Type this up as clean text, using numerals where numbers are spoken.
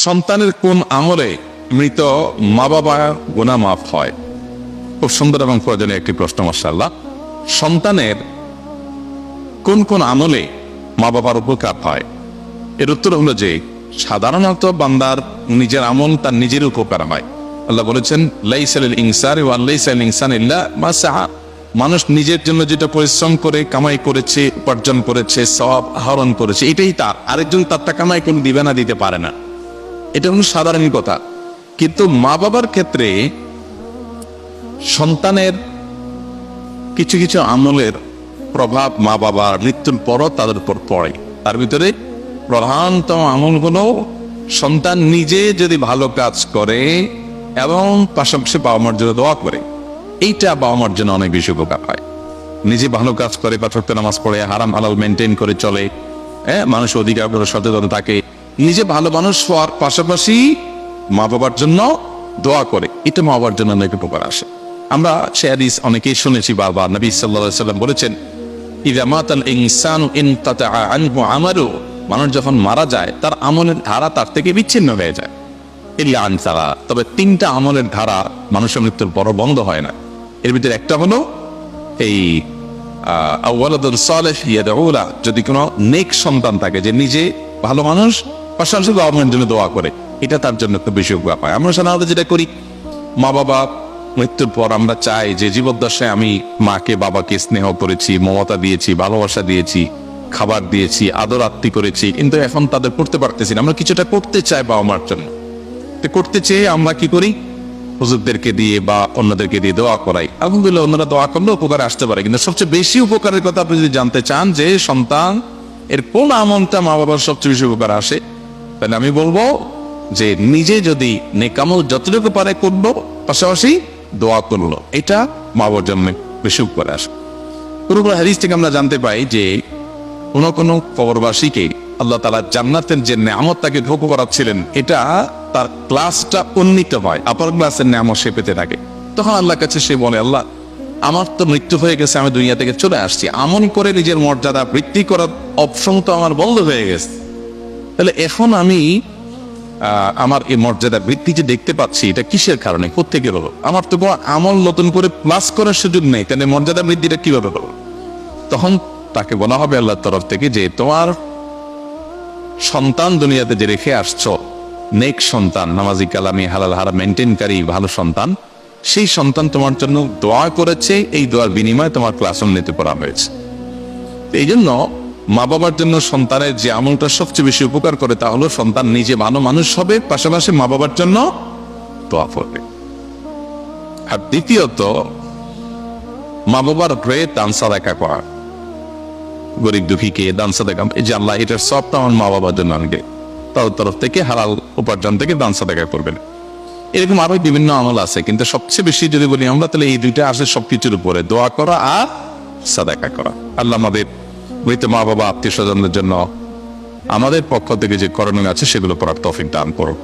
সন্তানের কোন আমলে মৃত মা বাবা গুনাহ মাফ হয়? খুব সুন্দর এবং প্রয়োজনীয় একটি প্রশ্ন। মাশাআল্লাহ। সন্তানের কোন কোন আমলে মা বাবার উপকার হয়? এর উত্তর হলো যে সাধারণত বান্দার নিজের আমল তার নিজের উপকার হয়। আল্লাহ বলেছেন, লাইসা লিল ইনসানি ওয়া লাইসা লিল ইনসানি ইল্লা মা সাআ। মানুষ নিজের জন্য যেটা পরিশ্রম করে কামাই করেছে, উপার্জন করেছে, সওয়াব আহরণ করেছে, এটাই তার। আরেকজন তারটা কামাই করে দিবে না, দিতে পারে না। এটা হলো সাধারণ কথা। কিন্তু মা বাবার ক্ষেত্রে সন্তানের কিছু কিছু আমলের প্রভাব মা বাবার মৃত্যুর পরও তাদের উপর পড়ে। তার ভিতরে প্রধানতম আমল হলো সন্তান নিজে যদি ভালো কাজ করে এবং পাশাপাশি বাবা মার জন্য দোয়া করে, এইটা বাবা মার জন্য অনেক বেশি উপকার হয়। নিজে ভালো কাজ করে, পাঁচ ওয়াক্ত নামাজ পড়ে, হারাম হালাল মেনটেন করে চলে, মানুষ অধিকার করে সচেতন থাকে, নিজে ভালো মানুষ হওয়ার পাশাপাশি মা বাবার জন্য দোয়া করে, এটা মা বাবার জন্য অনেক উপকার আসে। আমরা সে হাদিস অনেকেই শুনেছি বারবার। নবী সাল্লাল্লাহু আলাইহি ওয়াসাল্লাম বলেছেন, ইযা মাতাল ইনসানু ইনকাতাআ আনহু আমালু, মানুষ যখন মারা যায় তার আমলের ধারা তার থেকে বিচ্ছিন্ন হয়ে যায়। ইল্লা আন সালা, তবে তিনটা আমলের ধারা মানুষের মৃত্যুর পর বন্ধ হয় না। এর ভিতরে একটা হলো এই আওয়ালাদুন সালেহ ইয়াদউ লা, যদি কোনো নেক সন্তান থাকে যে নিজে ভালো মানুষ পাশাপাশি বাবা মায়ের জন্য দোয়া করে, এটা তার জন্য একটু বেশি উপকার পায়। আমরা সাধারণত যেটা করি, মা বাবা মৃত্যুর পর আমরা চাই যে জীবদ্দশায় আমি মাকে বাবাকে স্নেহ করেছি, মমতা দিয়েছি, ভালোবাসা দিয়েছি, খাবার দিয়েছি, আদর আত্মি করেছি, কিন্তু এখন তাদের করতে পারতেছি না। আমরা কিছুটা করতে চাই বাবা মার জন্য। তো করতে চেয়ে আমরা কি করি, হুজুরদেরকে দিয়ে বা অন্যদেরকে দিয়ে দোয়া করাই। আলহামদুলিল্লাহ, অন্যরা দোয়া করলে উপকারে আসতে পারে। কিন্তু সবচেয়ে বেশি উপকারের কথা আপনি যদি জানতে চান যে সন্তান এর কোন আমলটা মা বাবার সবচেয়ে বেশি উপকার আসে, তাহলে আমি বলবো যে নিজে যদি নেকামল যতটুকু পারে করলো, পাশাপাশি দোয়া করলো, এটা মা বাবার জন্য বেশি উপকারে আসে। কোনো হাদিস থেকে আমরা জানতে পাই যে কোন কোন কবরবাসীকে আল্লাহ তাআলা জান্নাতের যে নেয়ামত তাকে ভোগ করাচ্ছিলেন, এটা তার ক্লাসটা উন্নীত হয়, আপার ক্লাসের নেয়ামত সে পেতে থাকে। তখন আল্লাহর কাছে সে বলে, আল্লাহ আমার তো মৃত্যু হয়ে গেছে, আমি দুনিয়া থেকে চলে আসছি, আমল করে নিজের মর্যাদা বৃদ্ধি করার অপশন তো আমার বন্ধ হয়ে গেছে। তাহলে এখন আমি আমার এই মর্যাদা বৃদ্ধি যে দেখতে পাচ্ছি, এটা কিসের কারণে, কোত্থেকে হলো? আমার তো কোনো আমল নতুন করে প্লাস করার সুযোগ নেই, তাহলে মর্যাদা বৃদ্ধিটা কিভাবে হলো? তখন তাকে বলা হবে আল্লাহর তরফ থেকে যে তোমার সন্তান দুনিয়াতে যে রেখে আসছো, নেক সন্তান, নামাজি, কালামি, হালাল হারাম মেনটেনকারী ভালো সন্তান, সেই সন্তান তোমার জন্য দোয়া করেছে, এই দোয়ার বিনিময়ে তোমার ক্লাস উন্নীত করা হয়েছে। এই জন্য মা বাবার জন্য সন্তানের যে আমলটা সবচেয়ে বেশি উপকার করে তা হলো সন্তান নিজে ভালো মানুষ হবে, পাশাপাশি মা বাবার জন্য দোয়া করবে। আর দ্বিতীয়ত, মা বাবার হয়ে দান সাদাকা করা, গরিব দুঃখীকে দান সাদাকা, এই যে আল্লাহ এটার সবটা আমার মা বাবার জন্য আনবে, তার তরফ থেকে হালাল উপার্জন থেকে দান সাদাকা করবেন। এরকম আরো বিভিন্ন আমল আছে, কিন্তু সবচেয়ে বেশি যদি বলি আমরা, তাহলে এই দুইটা আসে সবকিছুর উপরে, দোয়া করা আর সাদাকা করা। আল্লাহ আমাদের মৃত মা বাবা, আত্মীয় স্বজনদের জন্য আমাদের পক্ষ থেকে যে করণীয় আছে সেগুলো করার তৌফিক দান করুন।